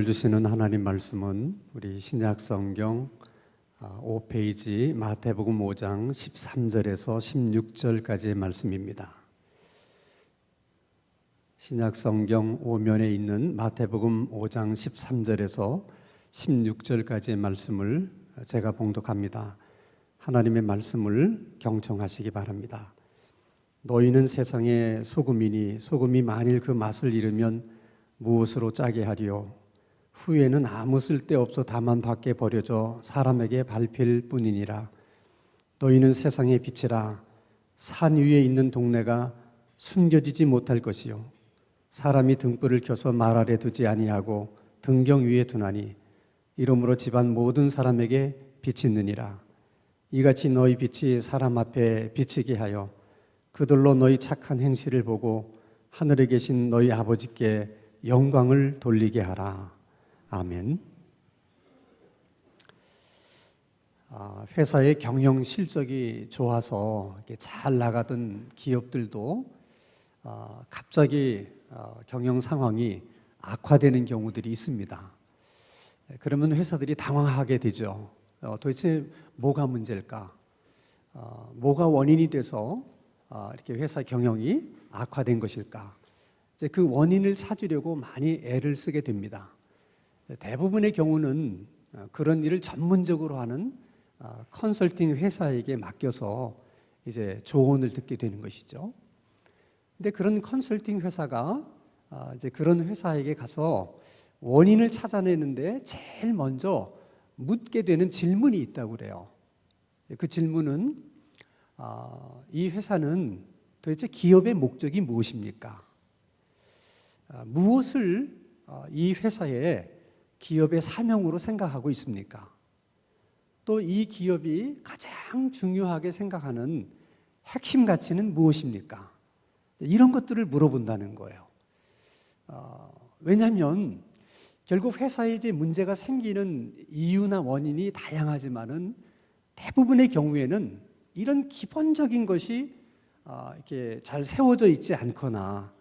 오늘 주시는 하나님 말씀은 우리 신약 성경 5페이지 마태복음 5장 13절에서 16절까지의 말씀입니다. 신약 성경 5면에 있는 마태복음 5장 13절에서 16절까지의 말씀을 제가 봉독합니다. 하나님의 말씀을 경청하시기 바랍니다. 너희는 세상의 소금이니 소금이 만일 그 맛을 잃으면 무엇으로 짜게 하리요? 후에는 아무 쓸데없어 다만 밖에 버려져 사람에게 밟힐 뿐이니라. 너희는 세상의 빛이라. 산 위에 있는 동네가 숨겨지지 못할 것이요 사람이 등불을 켜서 말 아래 두지 아니하고 등경 위에 두나니 이러므로 집안 모든 사람에게 빛이 있느니라. 이같이 너희 빛이 사람 앞에 비치게 하여 그들로 너희 착한 행실을 보고 하늘에 계신 너희 아버지께 영광을 돌리게 하라. 아멘. 회사의 경영 실적이 좋아서 잘 나가던 기업들도 갑자기 경영 상황이 악화되는 경우들이 있습니다. 그러면 회사들이 당황하게 되죠. 도대체 뭐가 문제일까? 뭐가 원인이 돼서 이렇게 회사 경영이 악화된 것일까? 이제 그 원인을 찾으려고 많이 애를 쓰게 됩니다. 대부분의 경우는 그런 일을 전문적으로 하는 컨설팅 회사에게 맡겨서 이제 조언을 듣게 되는 것이죠. 근데 그런 컨설팅 회사가 이제 그런 회사에게 가서 원인을 찾아내는데 제일 먼저 묻게 되는 질문이 있다고 그래요. 그 질문은 이 회사는 도대체 기업의 목적이 무엇입니까? 무엇을 이 회사의 기업의 사명으로 생각하고 있습니까? 또 이 기업이 가장 중요하게 생각하는 핵심 가치는 무엇입니까? 이런 것들을 물어본다는 거예요. 왜냐하면 결국 회사에 이제 문제가 생기는 이유나 원인이 다양하지만은 대부분의 경우에는 이런 기본적인 것이 이렇게 잘 세워져 있지 않거나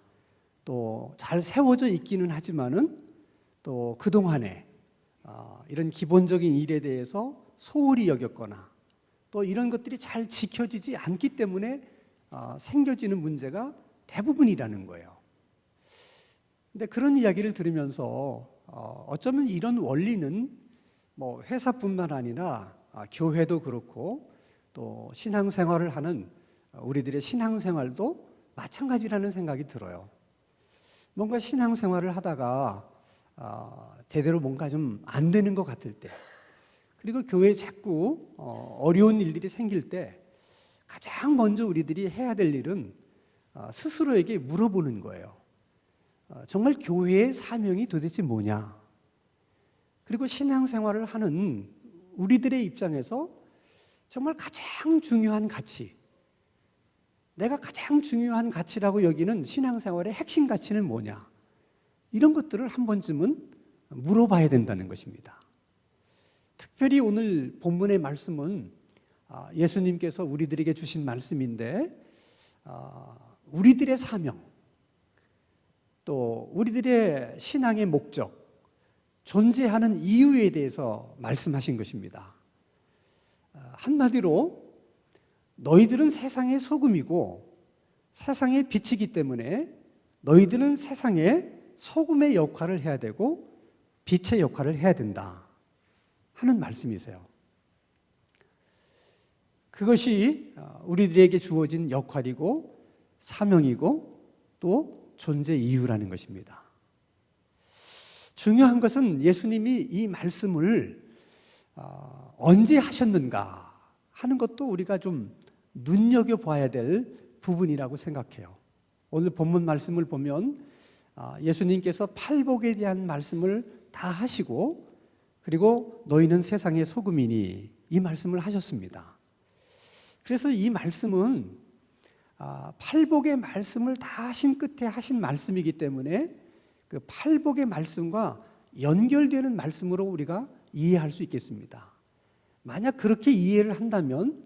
또 잘 세워져 있기는 하지만은 또 그동안에 이런 기본적인 일에 대해서 소홀히 여겼거나 또 이런 것들이 잘 지켜지지 않기 때문에 생겨지는 문제가 대부분이라는 거예요. 근데 그런 이야기를 들으면서 어쩌면 이런 원리는 뭐 회사뿐만 아니라 교회도 그렇고 또 신앙생활을 하는 우리들의 신앙생활도 마찬가지라는 생각이 들어요. 뭔가 신앙생활을 하다가 제대로 뭔가 좀 안 되는 것 같을 때, 그리고 교회에 자꾸 어려운 일들이 생길 때 가장 먼저 우리들이 해야 될 일은 스스로에게 물어보는 거예요. 정말 교회의 사명이 도대체 뭐냐? 그리고 신앙생활을 하는 우리들의 입장에서 정말 가장 중요한 가치, 내가 가장 중요한 가치라고 여기는 신앙생활의 핵심 가치는 뭐냐? 이런 것들을 한 번쯤은 물어봐야 된다는 것입니다. 특별히 오늘 본문의 말씀은 예수님께서 우리들에게 주신 말씀인데 우리들의 사명, 또 우리들의 신앙의 목적, 존재하는 이유에 대해서 말씀하신 것입니다. 한마디로 너희들은 세상의 소금이고 세상의 빛이기 때문에 너희들은 세상에 소금의 역할을 해야 되고 빛의 역할을 해야 된다 하는 말씀이세요. 그것이 우리들에게 주어진 역할이고 사명이고 또 존재 이유라는 것입니다. 중요한 것은 예수님이 이 말씀을 언제 하셨는가 하는 것도 우리가 좀 눈여겨봐야 될 부분이라고 생각해요. 오늘 본문 말씀을 보면 예수님께서 팔복에 대한 말씀을 다 하시고 그리고 너희는 세상의 소금이니 이 말씀을 하셨습니다. 그래서 이 말씀은 팔복의 말씀을 다 하신 끝에 하신 말씀이기 때문에 그 팔복의 말씀과 연결되는 말씀으로 우리가 이해할 수 있겠습니다. 만약 그렇게 이해를 한다면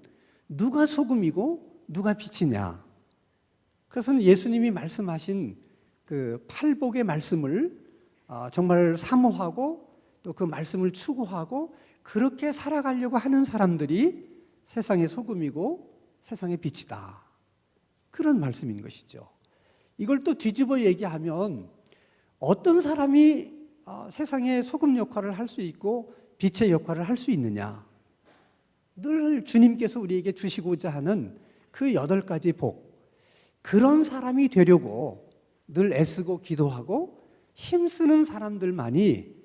누가 소금이고 누가 빛이냐? 그것은 예수님이 말씀하신 그 팔복의 말씀을 정말 사모하고 또 그 말씀을 추구하고 그렇게 살아가려고 하는 사람들이 세상의 소금이고 세상의 빛이다. 그런 말씀인 것이죠. 이걸 또 뒤집어 얘기하면 어떤 사람이 세상의 소금 역할을 할 수 있고 빛의 역할을 할 수 있느냐? 늘 주님께서 우리에게 주시고자 하는 그 8가지 복, 그런 사람이 되려고 늘 애쓰고 기도하고 힘쓰는 사람들만이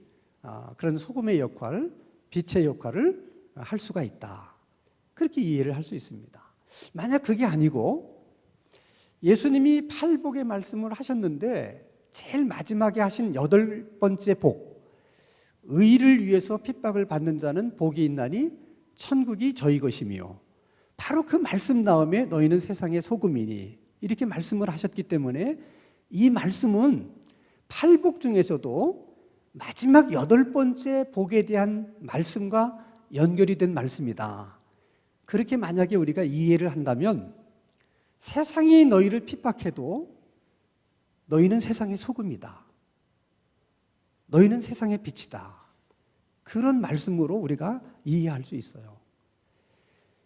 그런 소금의 역할, 빛의 역할을 할 수가 있다. 그렇게 이해를 할 수 있습니다. 만약 그게 아니고 예수님이 팔복의 말씀을 하셨는데 제일 마지막에 하신 8번째 복, 의를 위해서 핍박을 받는 자는 복이 있나니 천국이 저희 것이며, 바로 그 말씀 다음에 너희는 세상의 소금이니, 이렇게 말씀을 하셨기 때문에 이 말씀은 팔복 중에서도 마지막 8번째 복에 대한 말씀과 연결이 된 말씀이다. 그렇게 만약에 우리가 이해를 한다면 세상이 너희를 핍박해도 너희는 세상의 소금이다. 너희는 세상의 빛이다. 그런 말씀으로 우리가 이해할 수 있어요.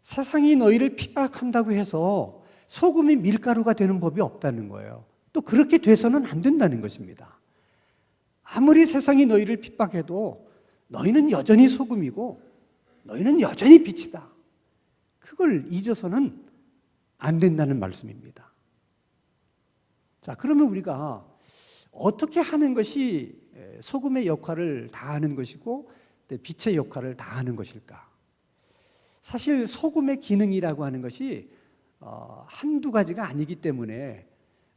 세상이 너희를 핍박한다고 해서 소금이 밀가루가 되는 법이 없다는 거예요. 또 그렇게 돼서는 안 된다는 것입니다. 아무리 세상이 너희를 핍박해도 너희는 여전히 소금이고 너희는 여전히 빛이다. 그걸 잊어서는 안 된다는 말씀입니다. 자, 그러면 우리가 어떻게 하는 것이 소금의 역할을 다하는 것이고 빛의 역할을 다하는 것일까? 사실 소금의 기능이라고 하는 것이 한두 가지가 아니기 때문에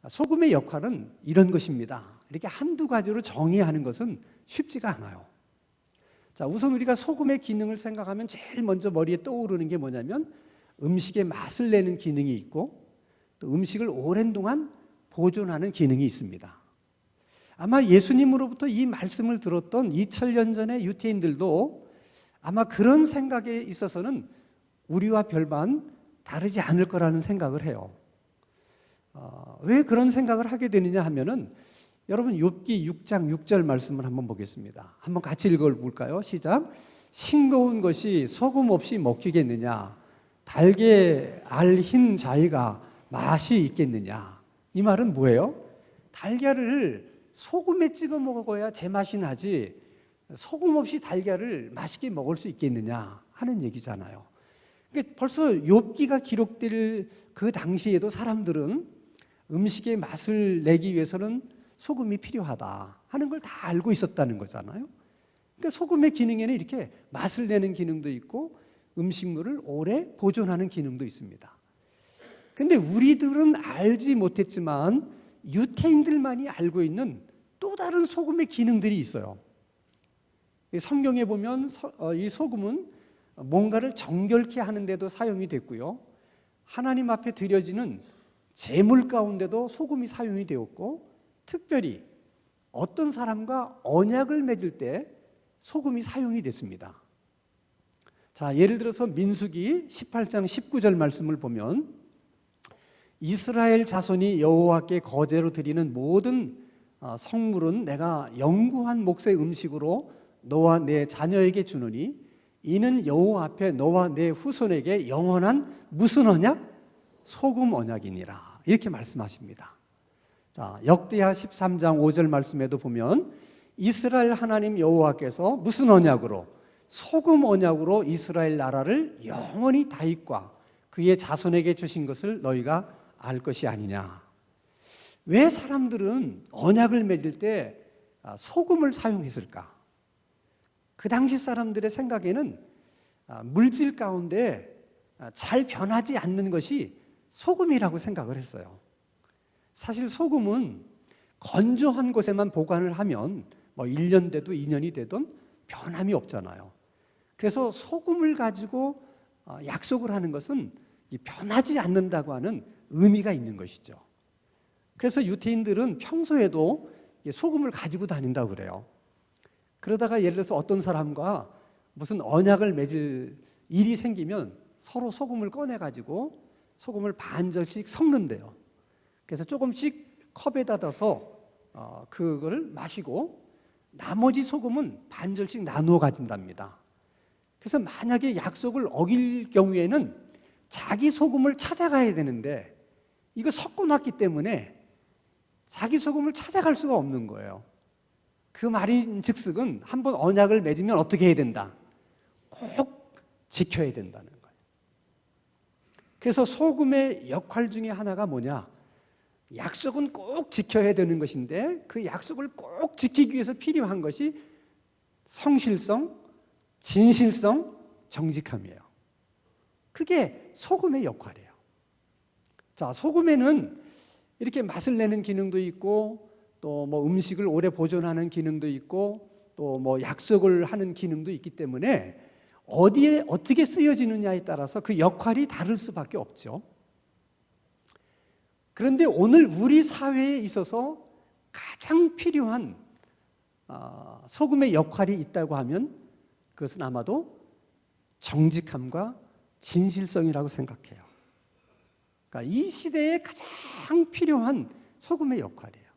소금의 역할은 이런 것입니다. 이렇게 한두 가지로 정의하는 것은 쉽지가 않아요. 자, 우선 우리가 소금의 기능을 생각하면 제일 먼저 머리에 떠오르는 게 뭐냐면 음식의 맛을 내는 기능이 있고 또 음식을 오랜 동안 보존하는 기능이 있습니다. 아마 예수님으로부터 이 말씀을 들었던 2000년 전의 유태인들도 아마 그런 생각에 있어서는 우리와 별반 다르지 않을 거라는 생각을 해요. 왜 그런 생각을 하게 되느냐 하면은 여러분 욥기 6장 6절 말씀을 한번 보겠습니다. 한번 같이 읽어볼까요? 시작. 싱거운 것이 소금 없이 먹히겠느냐? 달게 알 흰 자위가 맛이 있겠느냐? 이 말은 뭐예요? 달걀을 소금에 찍어 먹어야 제맛이 나지 소금 없이 달걀을 맛있게 먹을 수 있겠느냐 하는 얘기잖아요. 그러니까 벌써 욥기가 기록될 그 당시에도 사람들은 음식의 맛을 내기 위해서는 소금이 필요하다 하는 걸 다 알고 있었다는 거잖아요. 그러니까 소금의 기능에는 이렇게 맛을 내는 기능도 있고 음식물을 오래 보존하는 기능도 있습니다. 그런데 우리들은 알지 못했지만 유태인들만이 알고 있는 또 다른 소금의 기능들이 있어요. 성경에 보면 이 소금은 뭔가를 정결케 하는 데도 사용이 됐고요. 하나님 앞에 드려지는 제물 가운데도 소금이 사용이 되었고, 특별히 어떤 사람과 언약을 맺을 때 소금이 사용이 됐습니다. 자, 예를 들어서 민수기 18장 19절 말씀을 보면 이스라엘 자손이 여호와께 거제로 드리는 모든 성물은 내가 영구한 몫의 음식으로 너와 내 자녀에게 주노니 이는 여호와 앞에 너와 내 후손에게 영원한 무슨 언약? 소금 언약이니라. 이렇게 말씀하십니다. 자, 역대하 13장 5절 말씀에도 보면 이스라엘 하나님 여호와께서 무슨 언약으로? 소금 언약으로 이스라엘 나라를 영원히 다윗과 그의 자손에게 주신 것을 너희가 알 것이 아니냐. 왜 사람들은 언약을 맺을 때 소금을 사용했을까? 그 당시 사람들의 생각에는 물질 가운데 잘 변하지 않는 것이 소금이라고 생각을 했어요. 사실 소금은 건조한 곳에만 보관을 하면 뭐 1년 돼도 2년이 되든 변함이 없잖아요. 그래서 소금을 가지고 약속을 하는 것은 변하지 않는다고 하는 의미가 있는 것이죠. 그래서 유태인들은 평소에도 소금을 가지고 다닌다고 그래요. 그러다가 예를 들어서 어떤 사람과 무슨 언약을 맺을 일이 생기면 서로 소금을 꺼내가지고 소금을 반 젖씩 섞는데요. 그래서 조금씩 컵에다 넣어서 그걸 마시고 나머지 소금은 반절씩 나누어 가진답니다. 그래서 만약에 약속을 어길 경우에는 자기 소금을 찾아가야 되는데 이거 섞어놨기 때문에 자기 소금을 찾아갈 수가 없는 거예요. 그 말인즉슨 한번 언약을 맺으면 어떻게 해야 된다? 꼭 지켜야 된다는 거예요. 그래서 소금의 역할 중에 하나가 뭐냐? 약속은 꼭 지켜야 되는 것인데 그 약속을 꼭 지키기 위해서 필요한 것이 성실성, 진실성, 정직함이에요. 그게 소금의 역할이에요. 자, 소금에는 이렇게 맛을 내는 기능도 있고 또 뭐 음식을 오래 보존하는 기능도 있고 또 뭐 약속을 하는 기능도 있기 때문에 어디에 어떻게 쓰여지느냐에 따라서 그 역할이 다를 수밖에 없죠. 그런데 오늘 우리 사회에 있어서 가장 필요한 소금의 역할이 있다고 하면 그것은 아마도 정직함과 진실성이라고 생각해요. 그러니까 이 시대에 가장 필요한 소금의 역할이에요.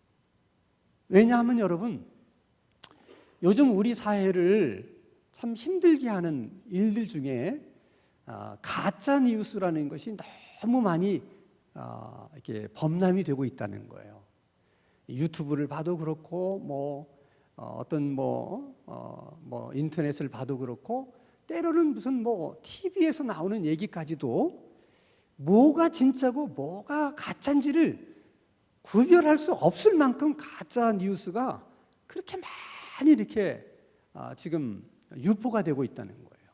왜냐하면 여러분, 요즘 우리 사회를 참 힘들게 하는 일들 중에 가짜 뉴스라는 것이 너무 많이 이렇게 범람이 되고 있다는 거예요. 유튜브를 봐도 그렇고 어떤 인터넷을 봐도 그렇고 때로는 무슨 TV에서 나오는 얘기까지도 뭐가 진짜고 뭐가 가짜인지를 구별할 수 없을 만큼 가짜 뉴스가 그렇게 많이 이렇게 지금 유포가 되고 있다는 거예요.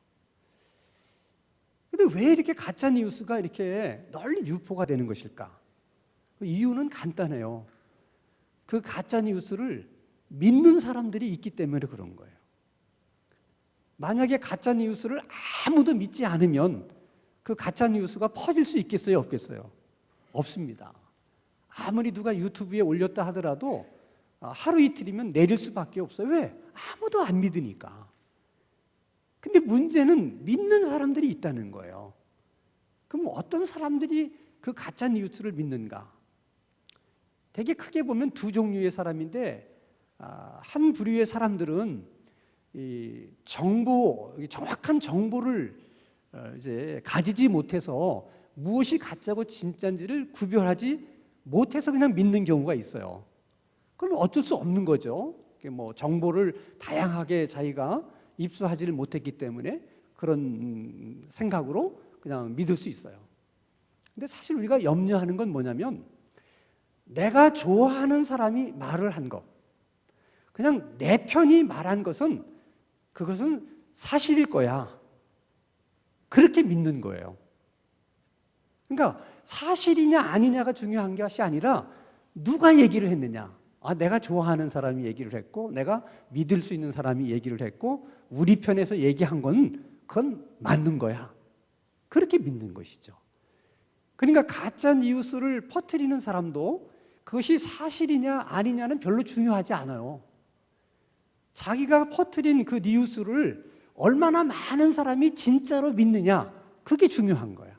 근데 왜 이렇게 가짜 뉴스가 이렇게 널리 유포가 되는 것일까? 그 이유는 간단해요. 그 가짜 뉴스를 믿는 사람들이 있기 때문에 그런 거예요. 만약에 가짜 뉴스를 아무도 믿지 않으면 그 가짜 뉴스가 퍼질 수 있겠어요, 없겠어요? 없습니다. 아무리 누가 유튜브에 올렸다 하더라도 하루 이틀이면 내릴 수밖에 없어요. 왜? 아무도 안 믿으니까. 근데 문제는 믿는 사람들이 있다는 거예요. 그럼 어떤 사람들이 그 가짜 뉴스를 믿는가? 되게 크게 보면 두 종류의 사람인데 한 부류의 사람들은 이 정확한 정보를 이제 가지지 못해서 무엇이 가짜고 진짜인지를 구별하지 못해서 그냥 믿는 경우가 있어요. 그럼 어쩔 수 없는 거죠. 정보를 다양하게 자기가 입수하지를 못했기 때문에 그런 생각으로 그냥 믿을 수 있어요. 근데 사실 우리가 염려하는 건 뭐냐면 내가 좋아하는 사람이 말을 한 것, 그냥 내 편이 말한 것은 그것은 사실일 거야. 그렇게 믿는 거예요. 그러니까 사실이냐 아니냐가 중요한 것이 아니라 누가 얘기를 했느냐. 내가 좋아하는 사람이 얘기를 했고 내가 믿을 수 있는 사람이 얘기를 했고 우리 편에서 얘기한 건 그건 맞는 거야. 그렇게 믿는 것이죠. 그러니까 가짜 뉴스를 퍼뜨리는 사람도 그것이 사실이냐 아니냐는 별로 중요하지 않아요. 자기가 퍼뜨린 그 뉴스를 얼마나 많은 사람이 진짜로 믿느냐, 그게 중요한 거야.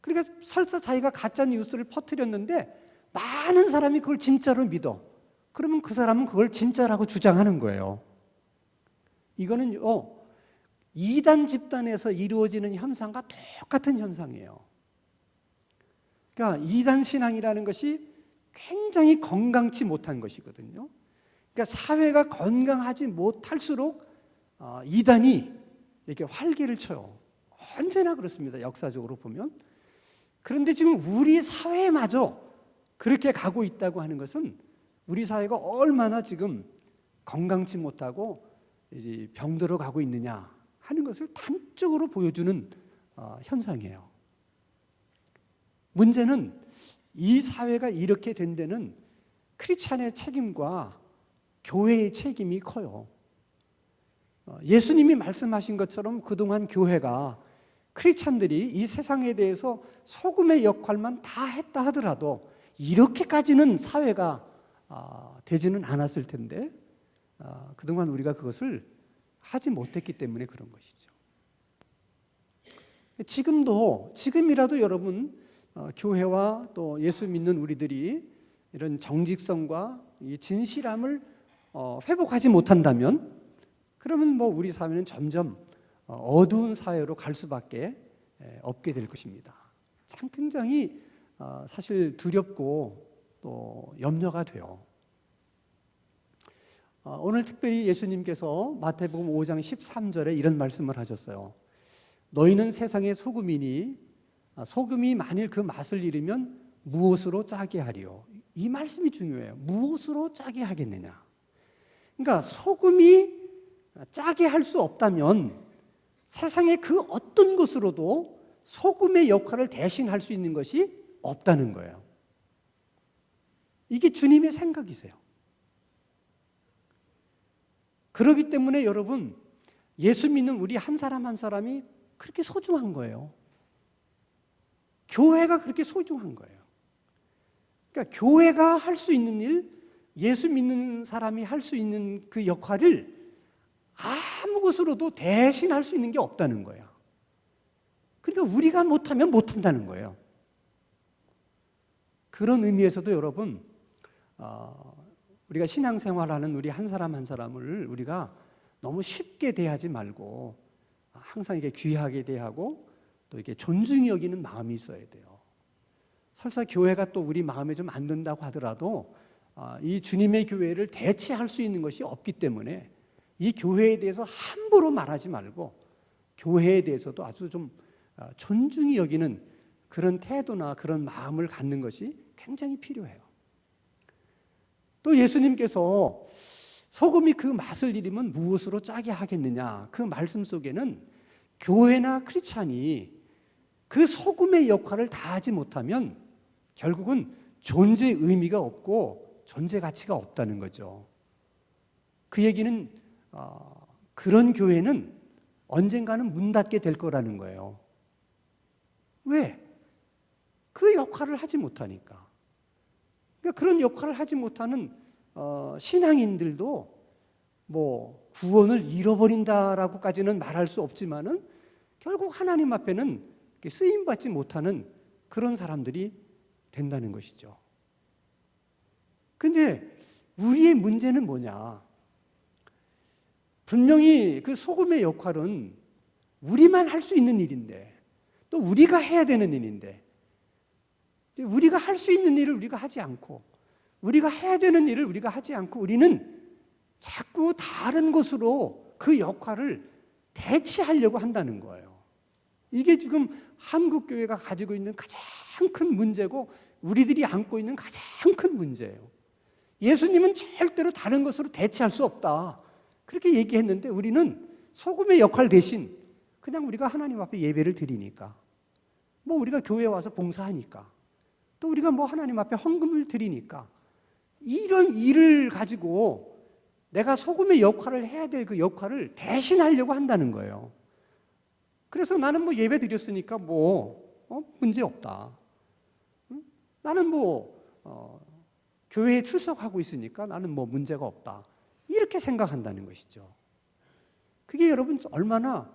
그러니까 설사 자기가 가짜 뉴스를 퍼뜨렸는데 많은 사람이 그걸 진짜로 믿어. 그러면 그 사람은 그걸 진짜라고 주장하는 거예요. 이거는 이단 집단에서 이루어지는 현상과 똑같은 현상이에요. 그러니까 이단 신앙이라는 것이 굉장히 건강치 못한 것이거든요. 그러니까 사회가 건강하지 못할수록 이단이 이렇게 활개를 쳐요. 언제나 그렇습니다. 역사적으로 보면. 그런데 지금 우리 사회마저 그렇게 가고 있다고 하는 것은 우리 사회가 얼마나 지금 건강치 못하고 이제 병들어 가고 있느냐 하는 것을 단적으로 보여주는 현상이에요. 문제는 이 사회가 이렇게 된 데는 크리스찬의 책임과 교회의 책임이 커요. 예수님이 말씀하신 것처럼 그동안 교회가 크리스찬들이 이 세상에 대해서 소금의 역할만 다 했다 하더라도 이렇게까지는 사회가 되지는 않았을 텐데 그동안 우리가 그것을 하지 못했기 때문에 그런 것이죠. 지금이라도 여러분 교회와 또 예수 믿는 우리들이 이런 정직성과 이 진실함을 회복하지 못한다면 그러면 뭐 우리 사회는 점점 어두운 사회로 갈 수밖에 없게 될 것입니다. 참 굉장히 사실 두렵고 또 염려가 돼요. 오늘 특별히 예수님께서 마태복음 5장 13절에 이런 말씀을 하셨어요. 너희는 세상의 소금이니 소금이 만일 그 맛을 잃으면 무엇으로 짜게 하리요? 이 말씀이 중요해요. 무엇으로 짜게 하겠느냐? 그러니까 소금이 짜게 할 수 없다면 세상의 그 어떤 것으로도 소금의 역할을 대신할 수 있는 것이 없다는 거예요. 이게 주님의 생각이세요. 그렇기 때문에 여러분, 예수 믿는 우리 한 사람 한 사람이 그렇게 소중한 거예요. 교회가 그렇게 소중한 거예요. 그러니까 교회가 할 수 있는 일, 예수 믿는 사람이 할 수 있는 그 역할을 아무 것으로도 대신할 수 있는 게 없다는 거예요. 그러니까 우리가 못하면 못한다는 거예요. 그런 의미에서도 여러분, 우리가 신앙생활하는 우리 한 사람 한 사람을 우리가 너무 쉽게 대하지 말고 항상 이게 귀하게 대하고 또 이렇게 존중히 여기는 마음이 있어야 돼요. 설사 교회가 또 우리 마음에 좀 안 든다고 하더라도 이 주님의 교회를 대체할 수 있는 것이 없기 때문에 이 교회에 대해서 함부로 말하지 말고 교회에 대해서도 아주 좀 존중히 여기는 그런 태도나 그런 마음을 갖는 것이 굉장히 필요해요. 또 예수님께서 소금이 그 맛을 잃으면 무엇으로 짜게 하겠느냐, 그 말씀 속에는 교회나 크리스찬이 그 소금의 역할을 다하지 못하면 결국은 존재의 의미가 없고 존재 가치가 없다는 거죠. 그 얘기는 그런 교회는 언젠가는 문 닫게 될 거라는 거예요. 왜? 그 역할을 하지 못하니까. 그러니까 그런 역할을 하지 못하는 신앙인들도 뭐 구원을 잃어버린다라고까지는 말할 수 없지만은 결국 하나님 앞에는 쓰임받지 못하는 그런 사람들이 된다는 것이죠. 근데 우리의 문제는 뭐냐? 분명히 그 소금의 역할은 우리만 할 수 있는 일인데 또 우리가 해야 되는 일인데 우리가 할 수 있는 일을 우리가 하지 않고 우리가 해야 되는 일을 우리가 하지 않고 우리는 자꾸 다른 것으로 그 역할을 대체하려고 한다는 거예요. 이게 지금 한국교회가 가지고 있는 가장 큰 문제고 우리들이 안고 있는 가장 큰 문제예요. 예수님은 절대로 다른 것으로 대체할 수 없다. 그렇게 얘기했는데 우리는 소금의 역할 대신 그냥 우리가 하나님 앞에 예배를 드리니까 뭐 우리가 교회에 와서 봉사하니까 또 우리가 뭐 하나님 앞에 헌금을 드리니까 이런 일을 가지고 내가 소금의 역할을 해야 될 그 역할을 대신하려고 한다는 거예요. 그래서 나는 뭐 예배 드렸으니까 문제 없다. 나는 교회에 출석하고 있으니까 나는 문제가 없다. 이렇게 생각한다는 것이죠. 그게 여러분 얼마나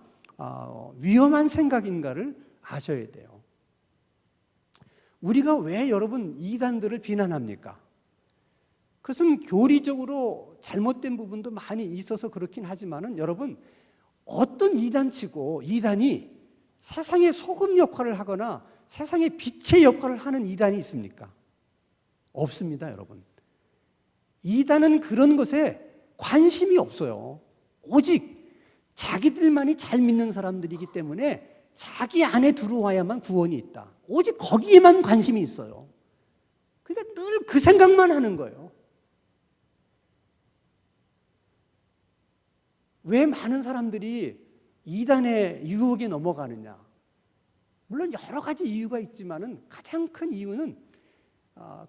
위험한 생각인가를 아셔야 돼요. 우리가 왜 여러분 이단들을 비난합니까? 그것은 교리적으로 잘못된 부분도 많이 있어서 그렇긴 하지만은 여러분 어떤 이단치고 이단이 세상의 소금 역할을 하거나 세상의 빛의 역할을 하는 이단이 있습니까? 없습니다, 여러분. 이단은 그런 것에 관심이 없어요. 오직 자기들만이 잘 믿는 사람들이기 때문에 자기 안에 들어와야만 구원이 있다. 오직 거기에만 관심이 있어요. 그러니까 늘 그 생각만 하는 거예요. 왜 많은 사람들이 이단의 유혹에 넘어가느냐? 물론 여러 가지 이유가 있지만은 가장 큰 이유는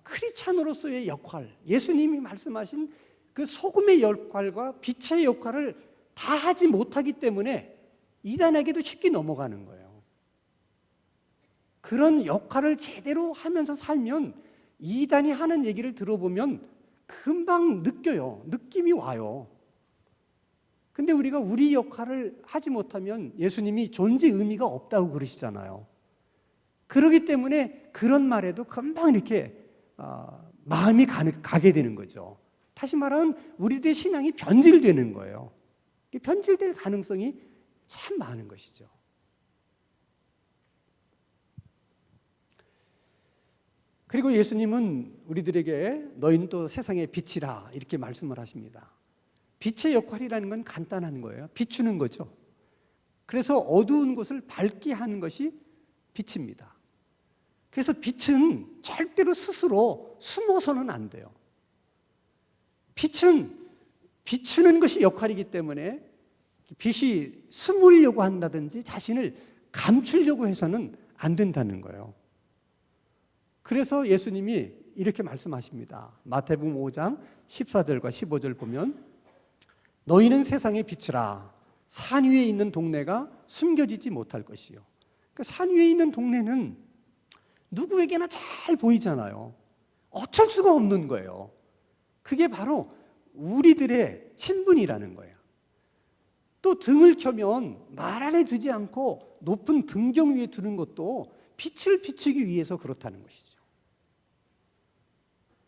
크리스찬으로서의 역할, 예수님이 말씀하신 그 소금의 역할과 빛의 역할을 다 하지 못하기 때문에 이단에게도 쉽게 넘어가는 거예요. 그런 역할을 제대로 하면서 살면 이단이 하는 얘기를 들어보면 금방 느껴요. 느낌이 와요. 근데 우리가 우리 역할을 하지 못하면 예수님이 존재 의미가 없다고 그러시잖아요. 그렇기 때문에 그런 말에도 금방 이렇게 마음이 가게 되는 거죠. 다시 말하면 우리들의 신앙이 변질되는 거예요. 변질될 가능성이 참 많은 것이죠. 그리고 예수님은 우리들에게 너희는 또 세상의 빛이라 이렇게 말씀을 하십니다. 빛의 역할이라는 건 간단한 거예요. 비추는 거죠. 그래서 어두운 곳을 밝게 하는 것이 빛입니다. 그래서 빛은 절대로 스스로 숨어서는 안 돼요. 빛은 비추는 것이 역할이기 때문에 빛이 숨으려고 한다든지 자신을 감추려고 해서는 안 된다는 거예요. 그래서 예수님이 이렇게 말씀하십니다. 마태복음 5장 14절과 15절 보면 너희는 세상의 빛이라 산 위에 있는 동네가 숨겨지지 못할 것이요. 그러니까 산 위에 있는 동네는 누구에게나 잘 보이잖아요. 어쩔 수가 없는 거예요. 그게 바로 우리들의 신분이라는 거예요. 또 등을 켜면 말 안에 두지 않고 높은 등경 위에 두는 것도 빛을 비추기 위해서 그렇다는 것이죠.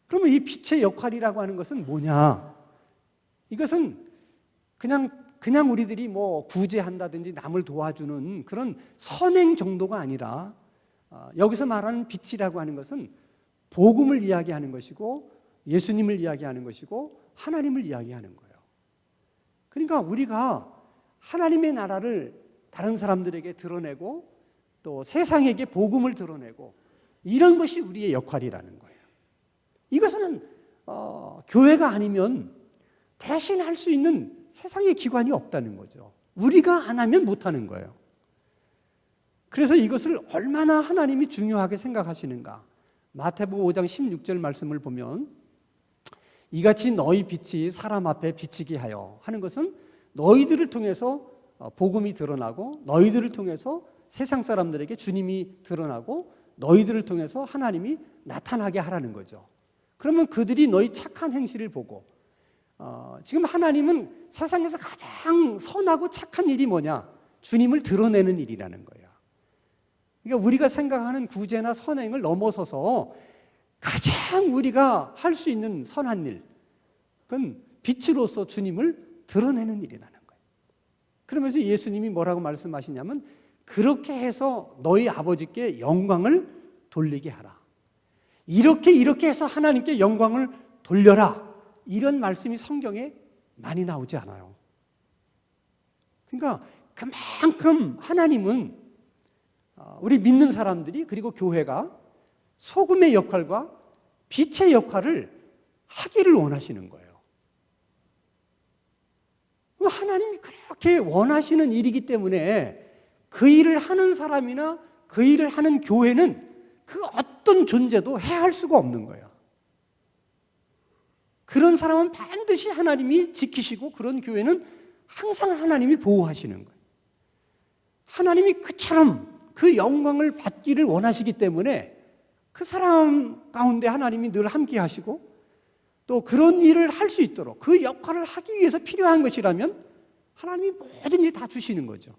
그러면 이 빛의 역할이라고 하는 것은 뭐냐? 이것은 그냥 우리들이 뭐 구제한다든지 남을 도와주는 그런 선행 정도가 아니라 여기서 말하는 빛이라고 하는 것은 복음을 이야기하는 것이고 예수님을 이야기하는 것이고 하나님을 이야기하는 거예요. 그러니까 우리가 하나님의 나라를 다른 사람들에게 드러내고 또 세상에게 복음을 드러내고 이런 것이 우리의 역할이라는 거예요. 이것은 교회가 아니면 대신 할 수 있는 세상의 기관이 없다는 거죠. 우리가 안 하면 못하는 거예요. 그래서 이것을 얼마나 하나님이 중요하게 생각하시는가. 마태복음 5장 16절 말씀을 보면 이같이 너희 빛이 사람 앞에 비치게 하여 하는 것은 너희들을 통해서 복음이 드러나고 너희들을 통해서 세상 사람들에게 주님이 드러나고 너희들을 통해서 하나님이 나타나게 하라는 거죠. 그러면 그들이 너희 착한 행실을 보고 지금 하나님은 세상에서 가장 선하고 착한 일이 뭐냐? 주님을 드러내는 일이라는 거예요. 그러니까 우리가 생각하는 구제나 선행을 넘어서서 가장 우리가 할 수 있는 선한 일, 그건 빛으로서 주님을 드러내는 일이라는 거예요. 그러면서 예수님이 뭐라고 말씀하시냐면 그렇게 해서 너희 아버지께 영광을 돌리게 하라. 이렇게 해서 하나님께 영광을 돌려라. 이런 말씀이 성경에 많이 나오지 않아요. 그러니까 그만큼 하나님은 우리 믿는 사람들이 그리고 교회가 소금의 역할과 빛의 역할을 하기를 원하시는 거예요. 하나님이 그렇게 원하시는 일이기 때문에 그 일을 하는 사람이나 그 일을 하는 교회는 그 어떤 존재도 해할 수가 없는 거예요. 그런 사람은 반드시 하나님이 지키시고 그런 교회는 항상 하나님이 보호하시는 거예요. 하나님이 그처럼 그 영광을 받기를 원하시기 때문에 그 사람 가운데 하나님이 늘 함께 하시고 또 그런 일을 할 수 있도록 그 역할을 하기 위해서 필요한 것이라면 하나님이 뭐든지 다 주시는 거죠.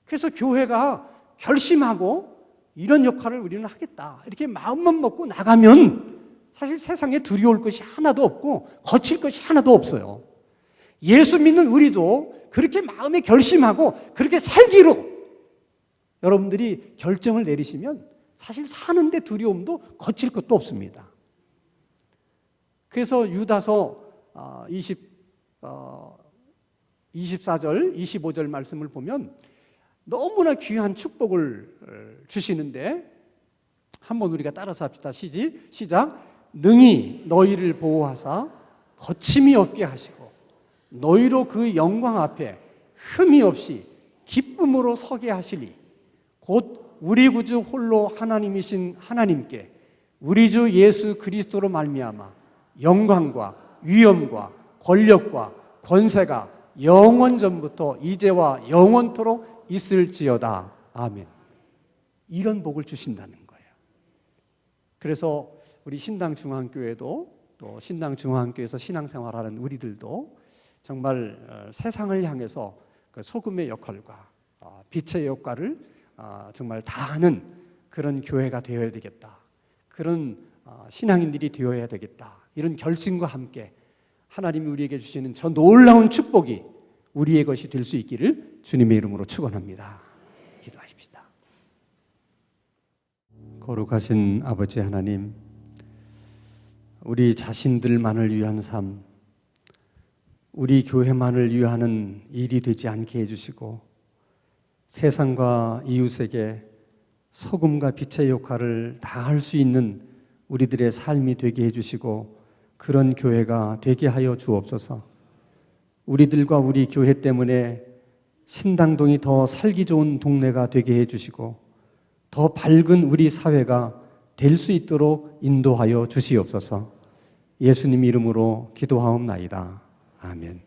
그래서 교회가 결심하고 이런 역할을 우리는 하겠다 이렇게 마음만 먹고 나가면 사실 세상에 두려울 것이 하나도 없고 거칠 것이 하나도 없어요. 예수 믿는 우리도 그렇게 마음에 결심하고 그렇게 살기로 여러분들이 결정을 내리시면 사실 사는데 두려움도 거칠 것도 없습니다. 그래서 유다서 24절, 25절 말씀을 보면 너무나 귀한 축복을 주시는데 한번 우리가 따라서 합시다. 시작. 능히 너희를 보호하사 거침이 없게 하시고 너희로 그 영광 앞에 흠이 없이 기쁨으로 서게 하시리. 곧 우리 구주 홀로 하나님이신 하나님께 우리 주 예수 그리스도로 말미암아 영광과 위엄과 권력과 권세가 영원 전부터 이제와 영원토록 있을지어다. 아멘. 이런 복을 주신다는 거예요. 그래서 우리 신당중앙교회도 또 신당중앙교회에서 신앙생활하는 우리들도 정말 세상을 향해서 그 소금의 역할과 빛의 역할을 정말 다하는 그런 교회가 되어야 되겠다. 그런 신앙인들이 되어야 되겠다. 이런 결심과 함께 하나님이 우리에게 주시는 저 놀라운 축복이 우리의 것이 될 수 있기를 주님의 이름으로 축원합니다. 기도하십시다. 거룩하신 아버지 하나님, 우리 자신들만을 위한 삶, 우리 교회만을 위하는 일이 되지 않게 해주시고 세상과 이웃에게 소금과 빛의 역할을 다할 수 있는 우리들의 삶이 되게 해주시고 그런 교회가 되게 하여 주옵소서. 우리들과 우리 교회 때문에 신당동이 더 살기 좋은 동네가 되게 해주시고 더 밝은 우리 사회가 될 수 있도록 인도하여 주시옵소서. 예수님 이름으로 기도하옵나이다. 아멘.